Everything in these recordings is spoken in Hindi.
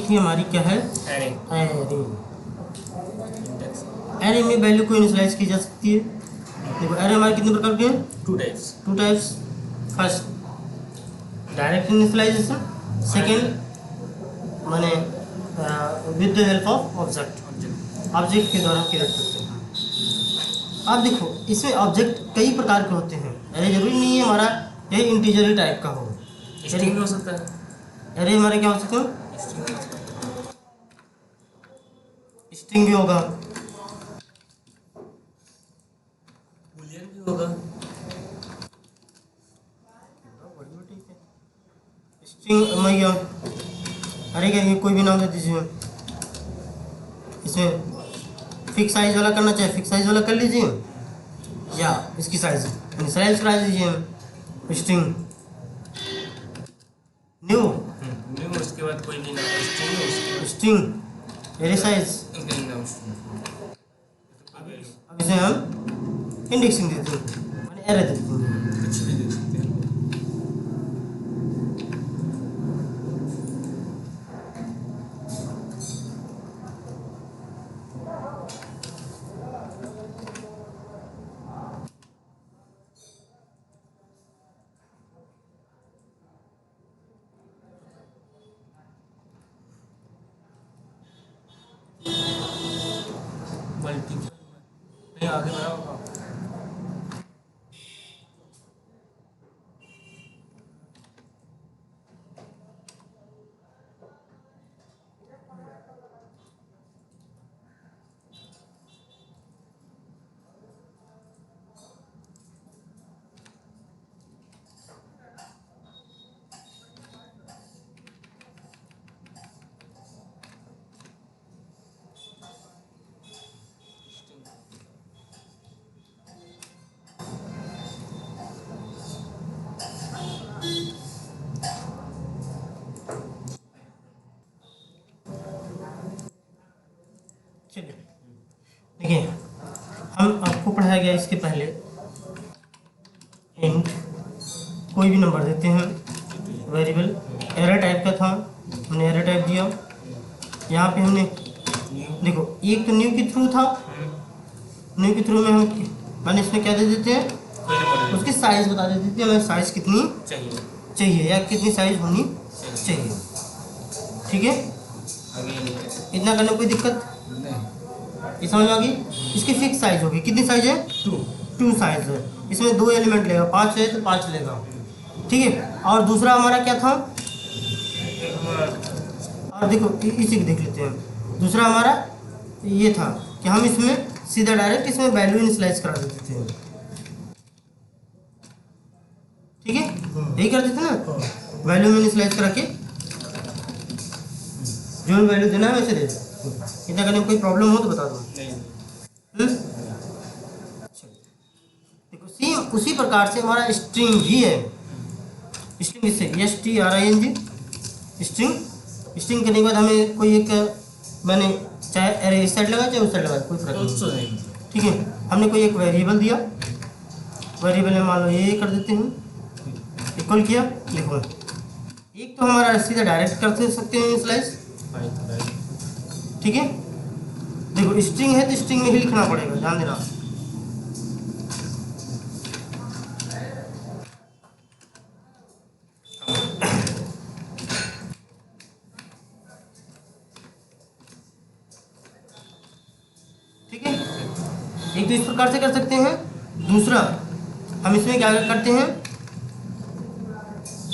ही हमारी क्या है, एरे। एरे। एरे में वैल्यू को इनिशियलाइज की जा सकती है। देखो एरे हमारे कितने प्रकार के हैं, two types. Two types. First direct initialisation, second माने with the help of object, object के द्वारा क्रिएट करते हैं। अब देखो इसमें ऑब्जेक्ट कई प्रकार के होते हैं, एरे जरूरी नहीं है हमारा ये इंटीजर टाइप का हो। स्ट्रिंग भी हो सकता है। एरे हमारे क्या हो सकते हैं, स्ट्रिंग भी होगा, बूलियन भी होगा। स्ट्रिंग मैं क्या, अरे क्या ये कोई भी नाम दे दीजिए। इसमें फिक्स साइज वाला करना चाहे फिक्स साइज वाला कर लीजिए, या इसकी साइज इनिशियलाइज करा दीजिए स्ट्रिंग न्यू न्यू, उसके बाद कोई भी नाम स्ट्रिंग, स्ट्रिंग एरे साइज। अब इसे हम इंडेक्सिंग देते हैं, माने एरे देते हैं। कुछ भी दे सकते हैं। मल्टी नहीं आगे बढ़ा होगा। चलिए देखिए, हम आपको पढ़ाया गया इसके पहले इंट कोई भी नंबर देते हैं, वेरिएबल एरर टाइप का था, हमने एरर टाइप दिया। यहाँ पे हमने देखो एक तो न्यू के थ्रू था, न्यू के थ्रू में हम मैंने इसमें क्या दे देते हैं, उसकी साइज बता देते थे हमें साइज कितनी चाहिए या कितनी साइज होनी चाहिए। ठीक है, इतना करने में कोई दिक्कत ये समझ में आ गई। इसकी फिक्स साइज होगी, कितनी साइज है, टू साइज है, इसमें 2 एलिमेंट लेगा, 5 है तो 5 लेगा। ठीक है, और दूसरा हमारा क्या था, और देखो इसी को देख लेते हैं। दूसरा हमारा ये था कि हम इसमें सीधा डायरेक्ट इसमें वैल्यू इनिशियलाइज करा देते थे। ठीक है, यही कर देते ना, वैल्यू में इनिशियलाइज करा के जो वैल्यू देना है वैसे दे दो। इतना करने में कोई प्रॉब्लम हो तो बता दो। देखो सेम उसी प्रकार से हमारा स्ट्रिंग भी है। स्ट्रिंग इससे STRING स्ट्रिंग, स्ट्रिंग करने के बाद हमें कोई एक मैंने चाहे अरे इस साइड लगा चाहे उस साइड लगा कोई फर्क नहीं। ठीक है, हमने कोई एक वेरिएबल दिया, वेरिएबल में मान लो ये कर देते हैं, इक्वल किया, लिखो। एक तो हमारा सीधा डायरेक्ट कर सकते हैं इनिशियलाइज। ठीक है, देखो स्ट्रिंग है तो स्ट्रिंग में ही लिखना पड़ेगा, ध्यान देना। ठीक है, एक तो इस प्रकार से कर सकते हैं। दूसरा हम इसमें क्या करते हैं,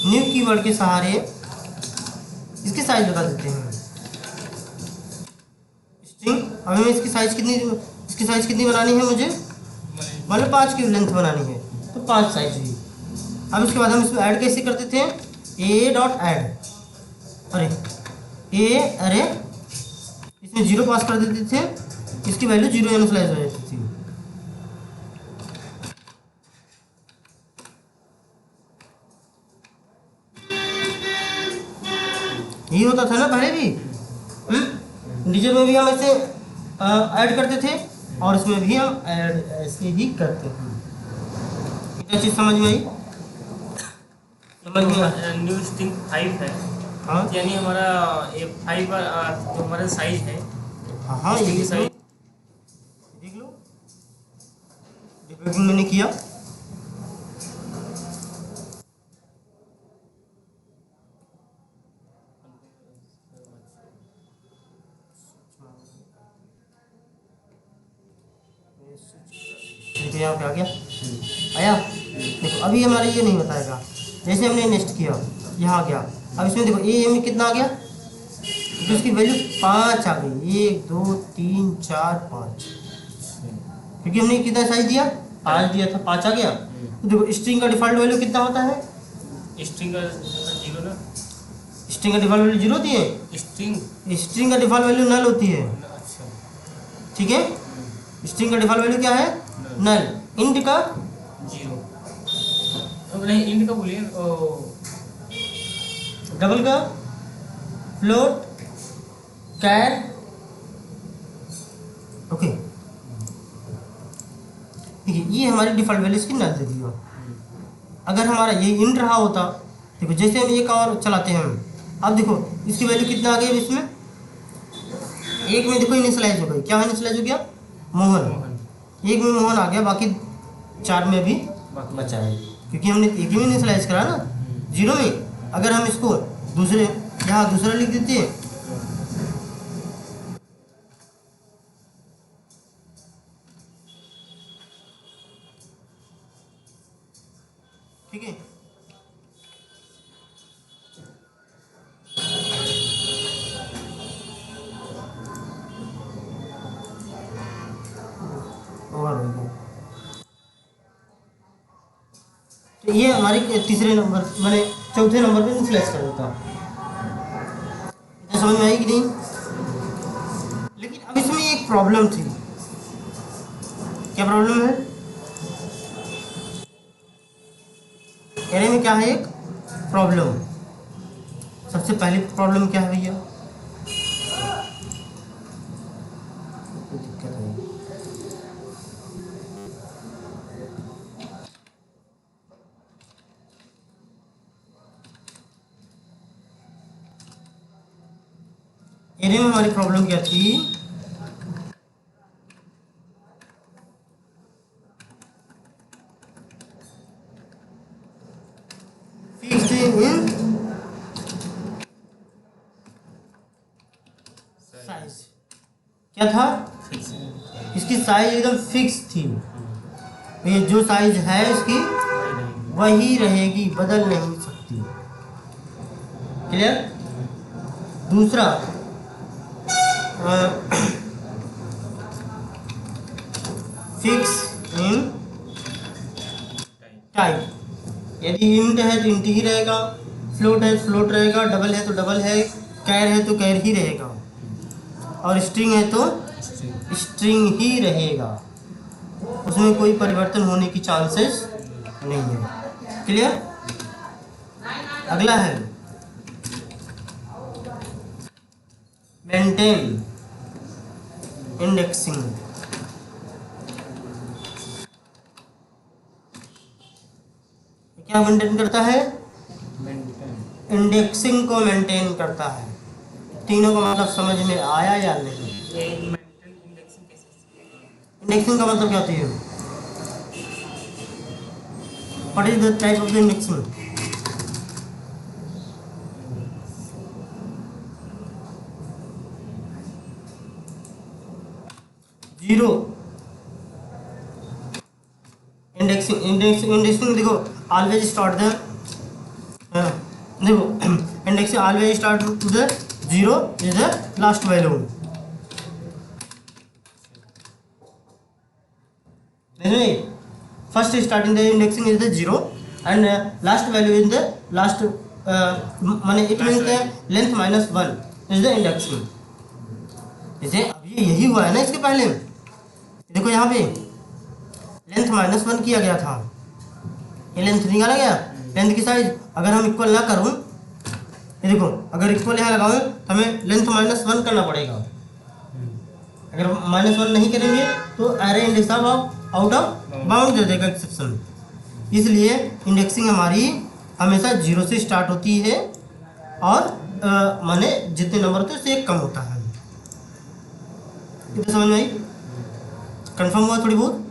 न्यू कीवर्ड के सहारे इसकी साइज बता देते हैं। स्ट्रिंग अब हमें इसकी साइज कितनी बनानी है, मुझे मतलब 5 की लेंथ बनानी है तो 5 साइज हुई। अब इसके बाद हम इसमें ऐड कैसे करते थे, ए डॉट ऐड, अरे इसमें 0 पास कर देते थे, इसकी वैल्यू 0 इनिशियलाइज हो जाती थी। यही होता था ना पहले भी। इंटीजर में भी हम ऐसे ऐड करते थे और इसमें भी हम ऐड ऐसे ही करते हैं। क्या चीज़ समझ में आई? समझ में न्यू स्ट्रिंग 5 है, हाँ यानी हमारा ये 5 जो हमारा साइज है, हाँ हाँ, ये साइज देख लो, डिबगिंग मैंने किया। देखो यहाँ पे आ गया, आया। देखो अभी हमारा ये नहीं बताएगा, जैसे हमने नेक्स्ट किया यहाँ आ गया। अब इसमें देखो ए में कितना आ गया, तो इसकी वैल्यू 5 आ गई, 1 2 3 4 5, क्योंकि हमने कितना साइज दिया, 5 दिया था, 5 आ गया। तो देखो स्ट्रिंग का डिफ़ॉल्ट वैल्यू कितना होता है, स्ट्रिंग का 0 ना, स्ट्रिंग का डिफ़ॉल्ट वैल्यू 0 होती है, स्ट्रिंग का डिफ़ॉल्ट वैल्यू नल होती है, अच्छा, ठीक है। स्ट्रिंग का डिफ़ॉल्ट वैल्यू क्या है, नल। इंट का 0, तो नहीं इंट का बोलिए, डबल का फ्लोट कैर, ओके, ठीक है। ये हमारी डिफ़ॉल्ट वैल्यू इसकी नल दे दी हो। अगर हमारा ये इंट रहा होता, देखो जैसे हम एक और चलाते हैं हम, अब देखो इसकी वैल्यू कितना आ गई अब इसमें, एक में देखो इनिशियलाइज हो गई, क्या इनिशियलाइज हो गया, मोहन, एक में मोहन आ गया, बाकी 4 में भी बचा है, क्योंकि हमने एक ही में इनिशियलाइज करा ना, 0 में। अगर हम इसको दूसरे यहाँ दूसरा लिख देते हैं, ठीक है, और तो ये हमारी तीसरे नंबर मैंने चौथे नंबर पे इनिशियलाइज कर देता। इतना समझ में आई कि नहीं। लेकिन अब इसमें एक प्रॉब्लम थी, क्या प्रॉब्लम है, एरे में क्या है एक प्रॉब्लम। सबसे पहली प्रॉब्लम क्या है भैया, दिक्कत है, एरे में हमारी प्रॉब्लम क्या थी, फिक्स्ड इन साइज। क्या था, इसकी साइज एकदम फिक्स थी, तो ये जो साइज है इसकी वही रहेगी, बदल नहीं सकती। क्लियर। दूसरा फिक्स इन टाइप, यदि इंट है तो इंट ही रहेगा, फ्लोट है तो फ्लोट रहेगा, डबल है तो डबल है, कैर है तो कैर ही रहेगा, और स्ट्रिंग है तो स्ट्रिंग ही रहेगा, उसमें कोई परिवर्तन होने की चांसेस नहीं है। क्लियर। अगला है मेंटेन इंडेक्सिंग। क्या मेंटेन करता है, इंडेक्सिंग को मेंटेन करता है। तीनों का मतलब समझ में आया या नहीं। इंडेक्सिंग का मतलब क्या होती है, what is the type of the indexing. Zero indexing देखो ऑलवेज स्टार्ट द, देखो indexing always start to the 0 is the last value. First starting the indexing is the 0 and last value is the last, माने it means the length minus 1 is the indexing. जैसे अभी यही हुआ है ना, इसके पहले देखो यहाँ पे लेंथ माइनस 1 किया गया था, ये लेंथ निकाला गया, लेंथ की साइज अगर हम इक्वल ना करूँ, ये देखो अगर इक्वल यहाँ लगाऊँ तो हमें लेंथ माइनस 1 करना पड़ेगा। अगर माइनस 1 नहीं करेंगे तो array index out of bound दे देगा एक्सेप्शन। इसलिए इंडेक्सिंग हमारी हमेशा 0 से स्टार्ट होती है और माने जितने नंबर होते हैं उससे एक कम होता है। इतना समझ में आई? कंफर्म हुआ थोड़ी बहुत?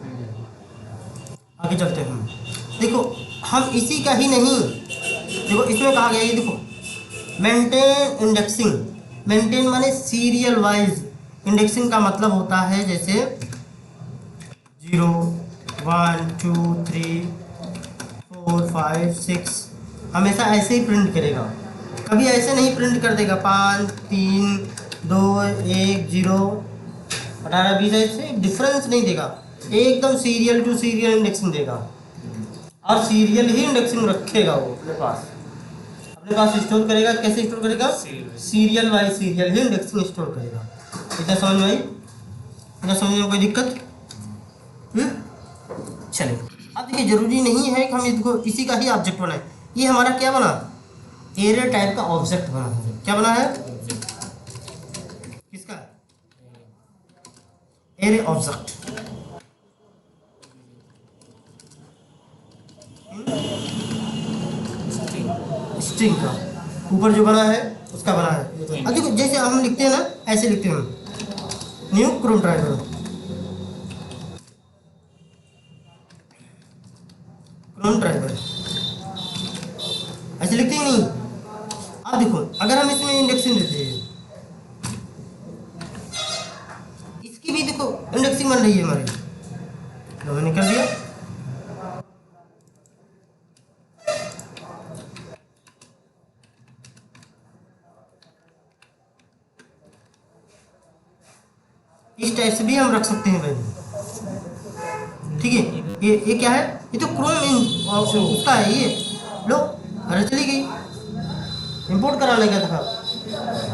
आगे चलते हैं हम। देखो हम इसी का ही नहीं, देखो इसमें कहा गया, ये देखो मेंटेन इंडेक्सिंग। मेंटेन माने सीरियल वाइज, इंडेक्सिंग का मतलब होता है जैसे 0 1 2 3 4 5 6 हमेशा ऐसे ही प्रिंट करेगा, कभी ऐसे नहीं प्रिंट कर देगा 5 3 2 1 0 18 20 ऐसे डिफरेंस नहीं देगा, एकदम सीरियल टू सीरियल इंडेक्सिंग देगा और सीरियल ही इंडेक्सिंग रखेगा वो अपने पास स्टोर करेगा। कैसे स्टोर करेगा? सीरियल वाइज सीरियल ही इंडेक्सिंग स्टोर करेगा। इतना समझ में आई? इतना समझ में कोई दिक्कत? चलिए अब देखिए जरूरी नहीं है कि हम इसको इसी का ही ऑब्जेक्ट बनाए। ये हमारा क्या बना? एरे टाइप का ऑब्जेक्ट बना है। क्या बना है? किसका? Array object. स्ट्रिंग का ऊपर जो बना है उसका बना है। अब देखो जैसे हम लिखते हैं ना, ऐसे लिखते हैं हम new Chrome driver, Chrome driver ऐसे लिखते ही नहीं। अब देखो अगर हम इसमें इंडेक्सिंग देते हैं, इसकी भी देखो इंडेक्सिंग बन रही है हमारी, तो मैंने कर दिया। इस टाइप से भी हम रख सकते हैं वैल्यू। ठीक है, ये क्या है? ये तो क्रोम उसका है। ये लो अरे चली गई, इंपोर्ट कराने का था,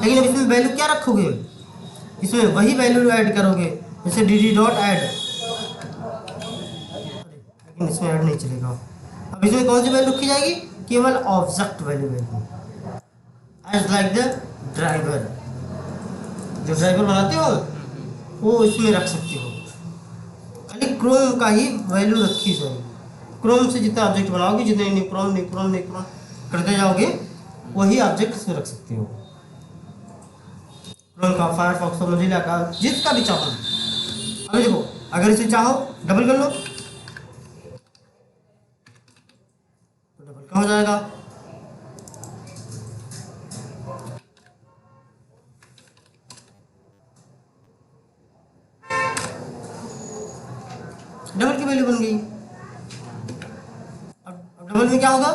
लेकिन अब इसमें वैल्यू क्या रखोगे? इसमें वही वैल्यू ऐड करोगे जैसे dd डॉट ऐड, लेकिन इसमें ऐड नहीं चलेगा। अब इसमें कौन सी वैल्यू रखी जाएगी? केवल object value as like the driver. जो ड्राइवर बनाते हो वो इसमें रख सकते हो, खाली क्रोम का ही वैल्यू रखी जाएगी। क्रोम से जितना ऑब्जेक्ट बनाओगे, जितने न्यू क्रोम करते जाओगे, वही ऑब्जेक्ट इसमें रख सकते हो। क्रोम का, फायरफॉक्स का, मोजिला का, जिसका भी चाहो। अभी देखो अगर इसे चाहो डबल कर लो तो डबल का हो जाएगा। डबल की वैल्यू बन गई। अब डबल में क्या होगा?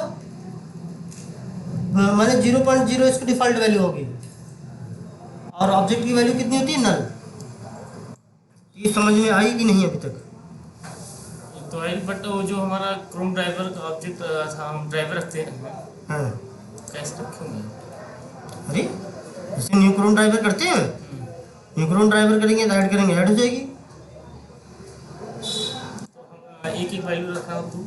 माने 0.0 इसकी डिफॉल्ट वैल्यू होगी और ऑब्जेक्ट की वैल्यू कितनी होती है? नल। ये समझ में आई कि नहीं अभी तक? तो आई, बट वो जो हमारा क्रोम ड्राइवर का ऑब्जेक्ट था, हम ड्राइवर रखते हैं, हाँ कैसे रखेंगे? अरे जैसे न्यू क्रोम ड्राइवर करते हैं, न्यू क्रोम ड्राइवर करेंगे तो ऐड करेंगे, ऐड हो जाएगी। एक एक वैल्यू रखना हो तो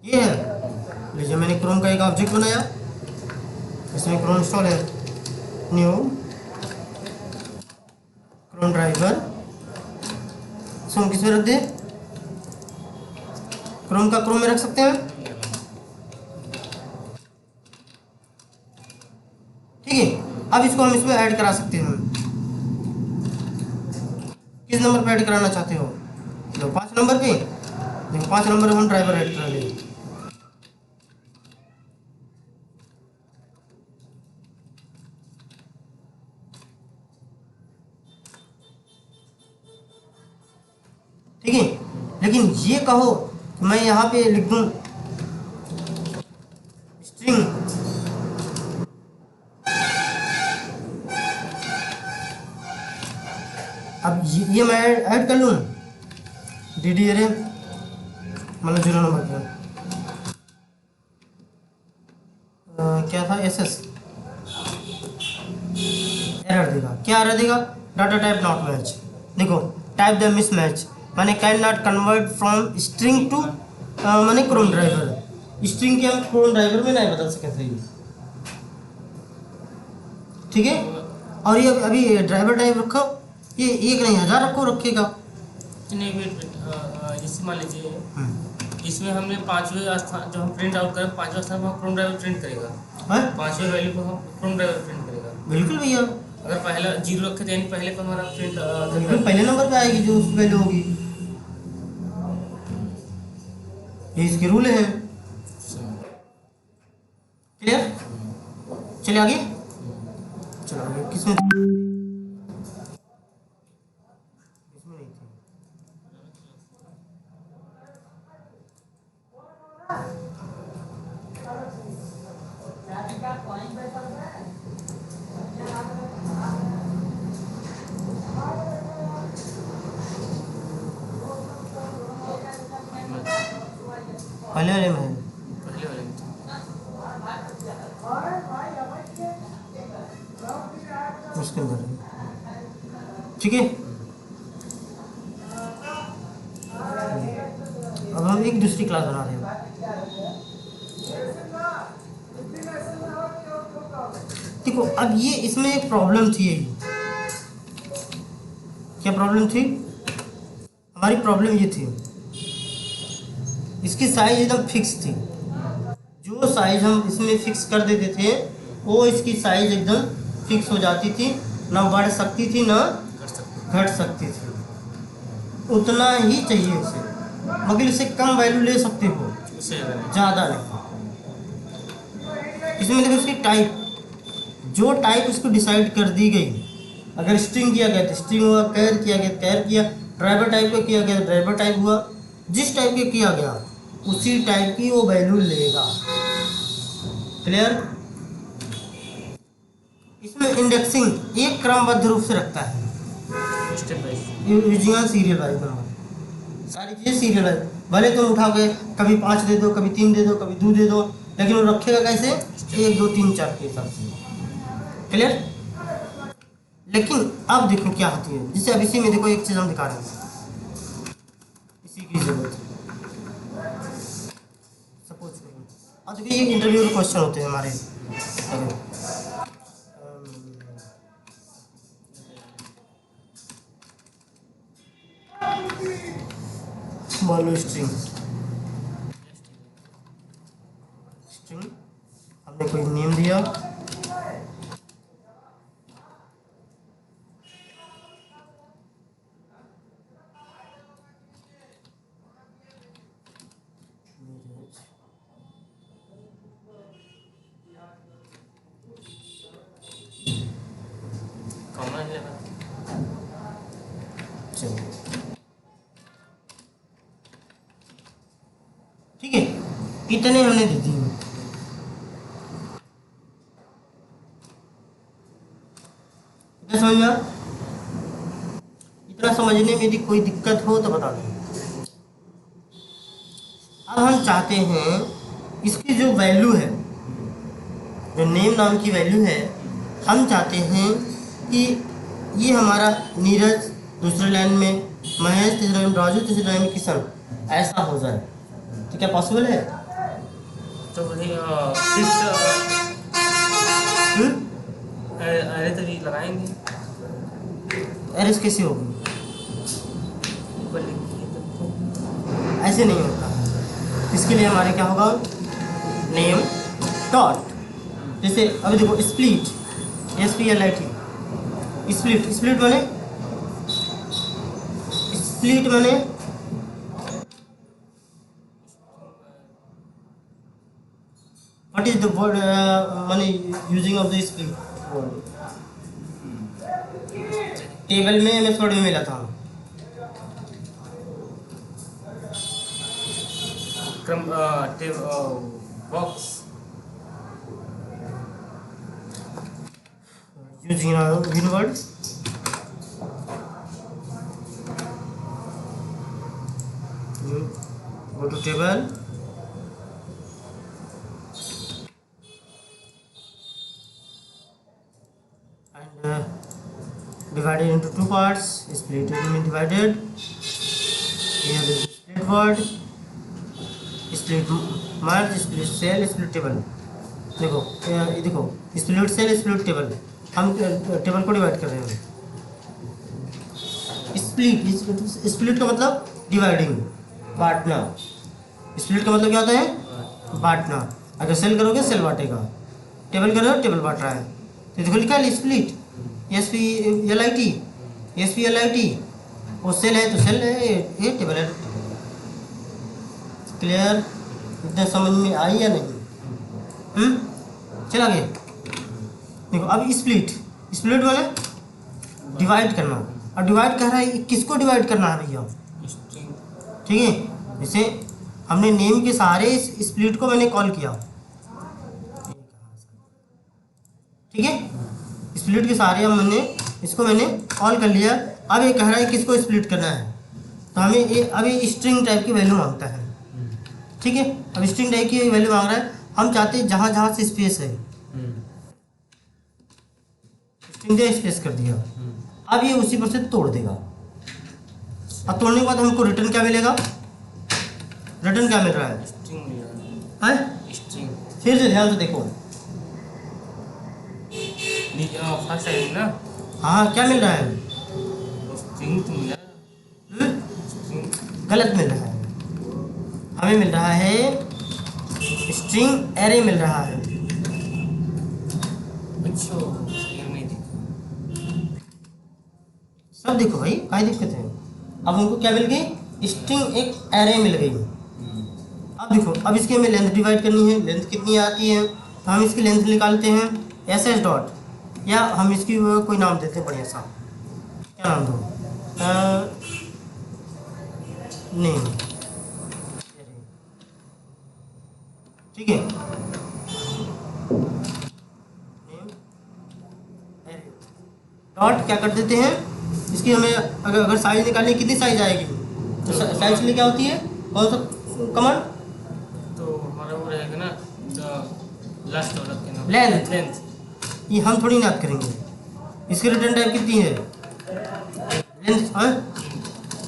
ये है, लीजिए मैंने क्रोम का एक ऑब्जेक्ट बनाया, इसमें क्रोम इंस्टॉल है, न्यू क्रोम ड्राइवर। इसको हम किस में रख दें? क्रोम का क्रोम में रख सकते हैं। ठीक है, अब इसको हम इसमें ऐड करा सकते हैं। किस नंबर पे ऐड कराना चाहते हो? तो 5 नंबर पे, देखो 5 नंबर हम ड्राइवर ऐड करा लेंगे। ठीक है, लेकिन ये कहो कि मैं यहाँ पे लिख दूँ स्ट्रिंग अब ये मैं ऐड कर लूँ dd अरे मतलब 0 नंबर पे क्या था ss एरर देगा। क्या एरर देगा? Data type not match. देखो टाइप द मिस मैच माने can not convert from string to माने क्रोम ड्राइवर। स्ट्रिंग के हम क्रोम ड्राइवर में नहीं बदल सकते थे। ठीक है, और ये अभी ड्राइवर टाइप रखो, ये 1 नहीं 1000 रखो, रखेगा। नहीं, वेट जैसे मान लीजिए इसमें हमने पांचवें स्थान जो हम प्रिंट आउट करें, पांचवें स्थान पर हम क्रोम ड्राइवर प्रिंट करेगा। है पांचवें वैल्यू को हम क्रोम ड्राइवर प्रिंट करेगा। बिल्कुल भैया, अगर पहला 0 रखे तो यानी पहले पर हमारा प्रिंट बिल्कुल पहले नंबर पे आएगी जो उसकी वैल्यू होगी। ये इसके रूल है। क्लियर? चलिए आगे। चलो आगे किसमें नहीं थी। पहले वाले में है। पहले वाले में था। उसके अंदर है। ठीक है, अब हम एक दूसरी क्लास बना रहे हैं। देखो अब ये इसमें एक प्रॉब्लम थी। यही क्या प्रॉब्लम थी? हमारी प्रॉब्लम ये थी, इसकी साइज एकदम फिक्स थी। जो साइज हम इसमें फिक्स कर देते थे वो इसकी साइज एकदम फिक्स हो जाती थी, ना बढ़ सकती थी ना घट सकती थी। उतना ही चाहिए उसे, मगर इससे कम वैल्यू ले सकते हो, ज़्यादा नहीं। इसमें देखो इसकी टाइप, जो टाइप उसको डिसाइड कर दी गई, अगर स्ट्रिंग किया गया तो स्ट्रिंग हुआ, कैर किया गया कैर किया, ड्राइवर टाइप का किया गया ड्राइवर टाइप हुआ। जिस टाइप के किया गया उसी टाइप की वो वैल्यू लेगा। क्लियर? इसमें इंडेक्सिंग एक क्रमबद्ध रूप से रखता है, यूजिंग सीरियल वाइज नंबर। सारी चीज़ें सीरियल वाइज, भले तुम उठाओ के कभी 5 दे दो, कभी 3 दे दो, कभी 2 दे दो, लेकिन वो रखेगा कैसे? 1 2 3 4 के हिसाब से। क्लियर? लेकिन अब देखो क्या होती है, जैसे अब इसी में देखो एक चीज़ हम दिखा रहे हैं, इसी की जरूरत है। सपोज अब देखिए ये इंटरव्यू के क्वेश्चन होते हैं हमारे। मान लो स्ट्रिंग हमने कोई नेम दिया, ठीक है, इतने हमने दे दिए। इतना समझ में? इतना समझने में यदि कोई दिक्कत हो तो बता दो। अब हम चाहते हैं इसकी जो वैल्यू है, जो नेम नाम की वैल्यू है, हम चाहते हैं कि ये हमारा नीरज दूसरे लाइन में, महेश तीसरे लाइन में, राजू तीसरे लाइन में, किशन, ऐसा हो जाए तो क्या पॉसिबल है? तो वही अरे तो ये लगाएंगे। एरर कैसे होगी? ऐसे नहीं होता। इसके लिए हमारे क्या होगा? नेम डॉट, जैसे अभी देखो स्प्लिट, SPLIT, स्प्लिट, स्प्लिट माने what is the word माने using of the split word. Table में मेथड में मिला था क्रम box using word you go to table and divided into two parts, split it in divided. Here is split word, split merge, split cell, split table। देखो ये देखो स्प्लिट सेल स्प्लिट टेबल, हम टेबल को डिवाइड कर रहे हैं। स्प्लिट का मतलब डिवाइडिंग, पार्टनर। स्प्लिट का मतलब क्या होता है? बांटना। अगर सेल करोगे सेल बांटेगा, टेबल करोगे टेबल बांट रहा है। तो देखो लिखा है स्प्लिट, SPLIT, SPLIT। वो सेल है तो सेल है, ये टेबल है। क्लियर? इतना समझ में आई या नहीं? चल आगे देखो। अब स्प्लिट, स्प्लिट वाले डिवाइड करना। और डिवाइड कर रहा है, किसको डिवाइड करना है भैया? स्ट्रिंग। ठीक है, जैसे हमने नेम के सारे स्प्लिट को मैंने कॉल किया, ठीक है, स्प्लिट के सारे इसको मैंने कॉल कर लिया। अब ये कह रहा है किसको स्प्लिट करना है, तो हमें ये अभी स्ट्रिंग टाइप की वैल्यू मांगता है। ठीक है, अब स्ट्रिंग टाइप की वैल्यू मांग रहा है। हम चाहते हैं जहाँ जहाँ से स्पेस है, स्ट्रिंग दे स्पेस कर दिया। अब ये उसी पर से तोड़ देगा। अब तोड़ने के बाद हमको रिटर्न क्या मिलेगा? रिटर्न क्या मिल रहा है? स्ट्रिंग मिल रहा है। हैं? स्ट्रिंग फिर से ध्यान से देखो। फर्स्ट टाइम ना। हाँ, क्या मिल रहा है? स्ट्रिंग तो मिला। स्ट्रिंग गलत मिल रहा है। हमें मिल रहा है स्ट्रिंग एरे मिल रहा है। अच्छा, ये नहीं देखा। सब देखो भाई, क्या दिक्कत है? अब हमको क्या मिल गई? स्ट्रिंग एक एरे मिल गई। अब देखो, अब इसकी हमें लेंथ डिवाइड करनी है। लेंथ कितनी आती है? तो हम इसकी लेंथ निकालते हैं SS डॉट, या हम इसकी कोई नाम देते हैं बढ़िया सा। क्या नाम दो? नेम। ठीक है, डॉट क्या कर देते हैं, इसकी हमें अगर साइज निकालनी, कितनी साइज आएगी? तो साइज के लिए क्या होती है, कौन सा कमांड? तो हमारा वो रहेगा ना, लास्ट वाला के नाम लेंथ। लेंथ। ये हम थोड़ी याद करेंगे। इसकी रिटर्न टाइप कितनी है? लेंथ। हाँ,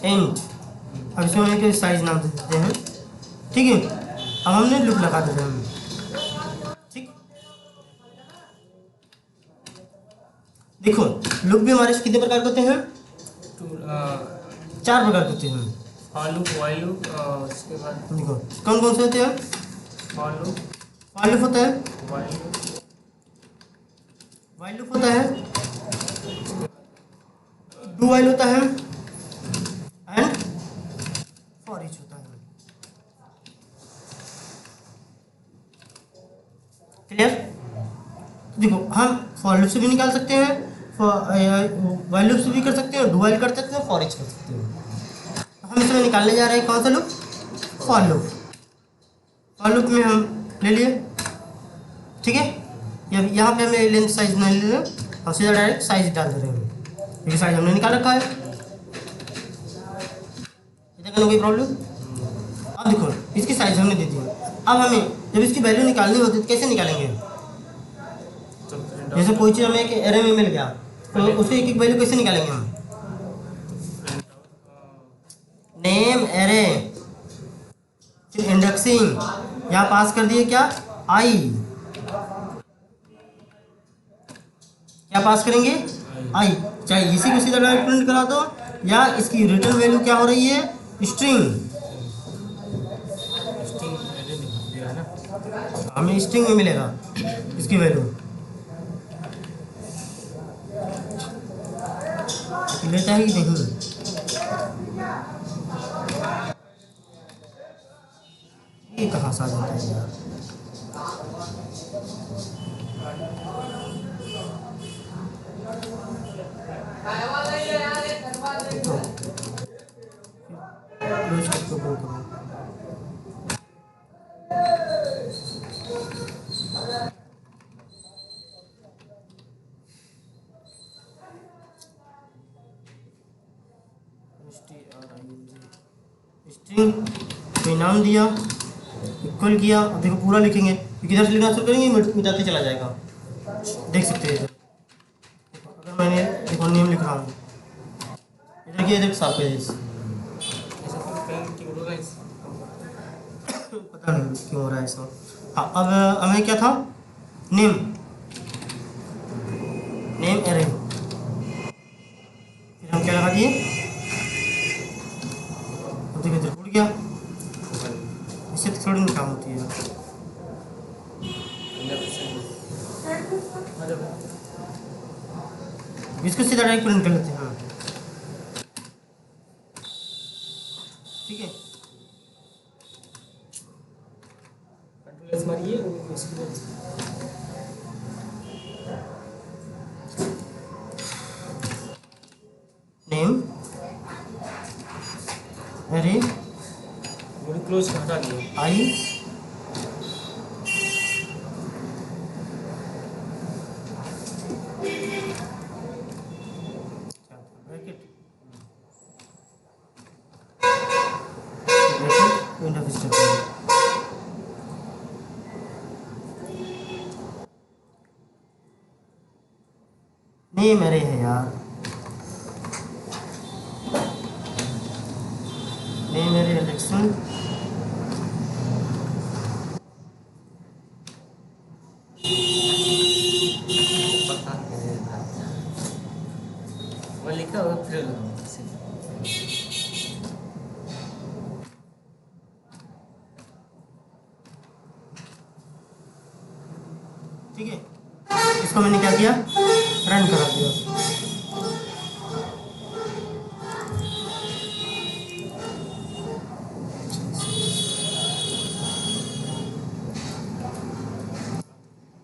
एंड। अब इसमें हमें साइज नाम दे देते हैं। ठीक है, अब हमने लूप लगा दिया हम। ठीक, देखो लूप भी हमारे कितने प्रकार के होते हैं? 4 प्रकार के होते हैं। फॉर लूप, व्हाइल लूप, उसके बाद देखो कौन कौन से होते हैं? फॉर लूप, व्हाइल लूप होता है, व्हाइल लूप, व्हाइल लूप होता है, डू व्हाइल होता है, एंड फॉर ईच होता है। क्लियर? देखो हम फॉर लूप से भी निकाल सकते हैं, व्हाइल लूप से भी कर सकते हैं, डू व्हाइल कर सकते हैं, फॉर ईच कर सकते हैं। हम इसमें निकालने जा रहे हैं कौन सा loop? For loop. For loop में हम ले लिए, ठीक है। यहाँ पे हमें लेंथ साइज नहीं ले रहे, हम सीधा डायरेक्ट साइज डाल दे रहे हैं, क्योंकि साइज हमने निकाल रखा है। इतना कोई प्रॉब्लम? अब देखो इसकी साइज हमने दे दी। अब हमें जब इसकी वैल्यू निकालनी होती है तो कैसे निकालेंगे? तो प्रिंट जैसे कोई चीज़ हमें एक एरे में मिल गया, तो उसकी एक एक वैल्यू कैसे निकालेंगे हम? नेम एरे, फिर इंडेक्सिंग, यहाँ पास कर दिए क्या? आई। क्या पास करेंगे? आई। चाहे इसी को सीधा डायरेक्ट प्रिंट करा दो, या इसकी रिटर्न वैल्यू क्या हो रही है? स्ट्रिंग। स्ट्रिंग एरे दिया है ना। हमें स्ट्रिंग में मिलेगा इसकी वैल्यू। लेता है कि नहीं? ये कहाँ से आ जाता है यार? तो क्लोज करके ओपन करो। स्ट्रिंग कोई नाम दिया, इक्वल किया। अब देखो पूरा लिखेंगे, किधर से लिखना शुरू करेंगे मिटाते चला जाएगा। देख सकते हैं इधर, अगर मैंने देखो नेम लिख रहा हूँ, इधर किया, इधर साफ पेजेस। ऐसा तो पेन की बोलो गाइस। पता नहीं क्यों हो रहा है ऐसा। हाँ, अब हमें क्या था? Name, name array. फिर हम क्या लगा दिए? देखो इधर उड़ गया, थोड़ी ना काम होती है। इसको सीधा डायरेक्ट प्रिंट कर लेते हैं। हाँ ठीक है, कंट्रोल एस मारिए उसके बाद नेम अरे क्लोज हटा दिया। आई नहीं मेरे है यार, नहीं मेरे इलेक्शन वो लिखा होगा फिर लगाओ। ठीक है, इसको मैंने क्या किया, रन करा दिया।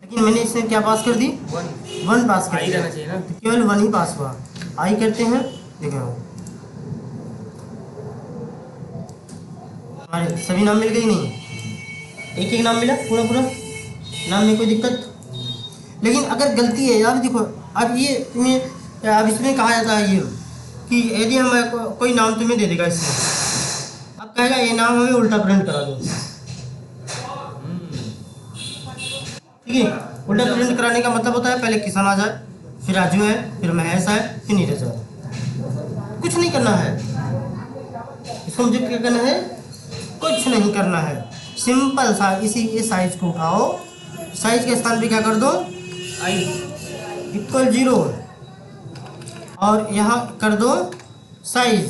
लेकिन मैंने इसमें क्या पास कर दी, 1 पास कर आई दिया, रहना चाहिए ना। केवल 1 ही पास हुआ। आई करते हैं, देखो हमारे सभी नाम मिल गए नहीं, एक एक नाम मिला पूरा पूरा नाम में कोई दिक्कत। लेकिन अगर गलती है यार, देखो अब ये तुम्हें अब इसमें कहा जाता है ये कि यदि हम कोई नाम तुम्हें दे देगा इसमें, अब कहेगा ये नाम हमें उल्टा प्रिंट करा दो। ठीक है, उल्टा प्रिंट कराने का मतलब होता है पहले किसान आ जाए, फिर राजू है, फिर महेश है, फिर नीरज है। कुछ नहीं करना है इसको, मुझे क्या करना है, कुछ नहीं करना है, सिंपल सा इसी ये साइज को उठाओ, साइज के स्थान पे क्या कर दो, आई इक्वल 0 और यहाँ कर दो साइज,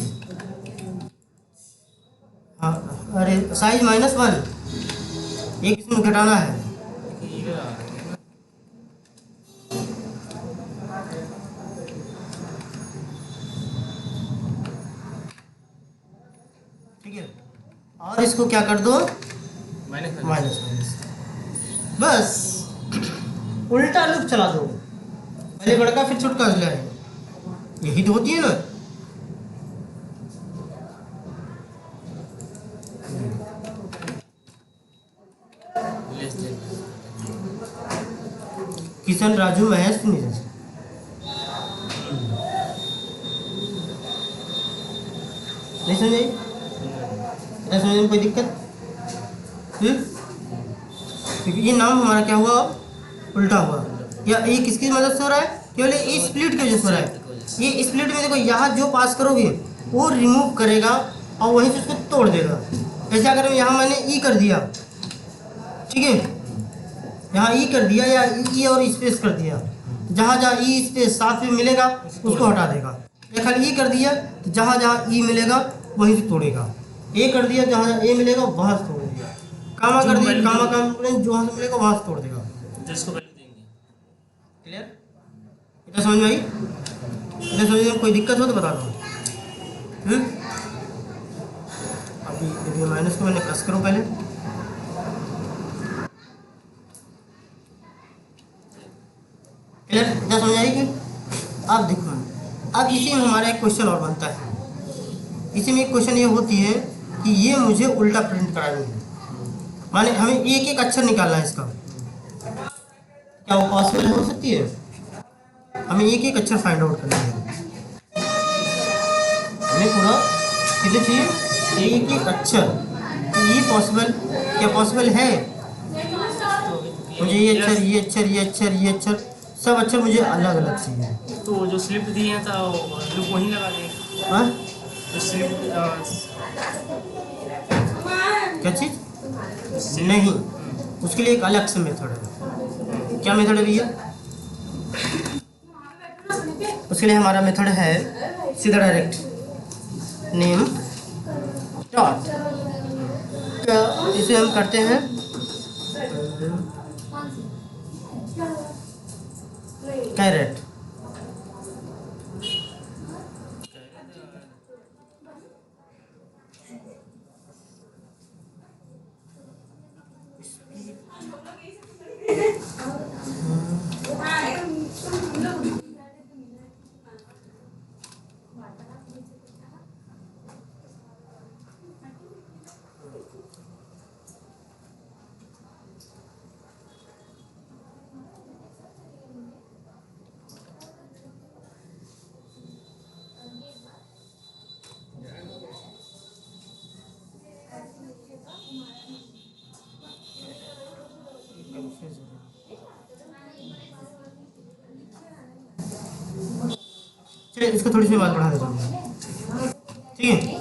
हाँ अरे साइज -1, एक इसमें घटाना है। ठीक है, और इसको क्या कर दो, माइनस, बस उल्टा लूप चला दो, पहले बड़का फिर छोटका ले, यही तो होती है ना। किशन, राजू, महेश, नीरज, नहीं समझे, नहीं समझने में कोई दिक्कत? क्योंकि ये नाम हमारा क्या हुआ, उल्टा हुआ, या ये किसकी मदद से हो रहा है, केवल ये स्प्लिट की वजह से हो रहा है। ये स्प्लिट में देखो यहाँ जो पास करोगे वो रिमूव करेगा और वहीं से उसको तोड़ देगा। जैसे अगर यहाँ मैंने ई कर दिया, ठीक है, यहाँ ई कर दिया या ई और स्पेस कर दिया, जहाँ जहाँ ई स्पेस साथ में मिलेगा उसको हटा देगा, या खाली ई कर दिया तो जहाँ जहाँ ई मिलेगा वहीं से तोड़ेगा, ए कर दिया जहाँ जहाँ ए मिलेगा वहाँ से तोड़ देगा, कामा कर दिया कामा जो वहाँ से मिलेगा वहाँ से तोड़ देगा। जिसको वैल्यू देंगे। क्लियर, इतना समझ में आई? इतना समझने में कोई दिक्कत हो तो बता दो। अभी यदि माइनस को मैंने प्लस करूँ पहले, क्लियर, इतना समझ आएगी? अब देखो, अब इसी में हमारा एक क्वेश्चन और बनता है, इसी में एक क्वेश्चन ये होती है कि ये मुझे उल्टा प्रिंट करानी है, माने हमें एक एक अक्षर निकालना है इसका, क्या वो पॉसिबल हो सकती है? हमें एक एक अक्षर फाइंड आउट करना है, हमें पूरा कितने चाहिए, एक एक अक्षर, तो ये पॉसिबल, क्या पॉसिबल है? मुझे ये अक्षर ये अक्षर ये अक्षर ये अक्षर सब अक्षर मुझे अलग अलग चाहिए। तो जो स्लिप दिए हैं तो लूप वहीं लगा देंगे। हाँ, तो स्लिप क्या चीज़ नहीं, उसके लिए एक अलग से मेथड है। क्या मेथड है भैया? उसके लिए हमारा मेथड है सीधा डायरेक्ट नेम डॉट इसे हम करते हैं कैरेट। चलिए इसको थोड़ी सी आवाज़ बढ़ा देता हूँ, ठीक है।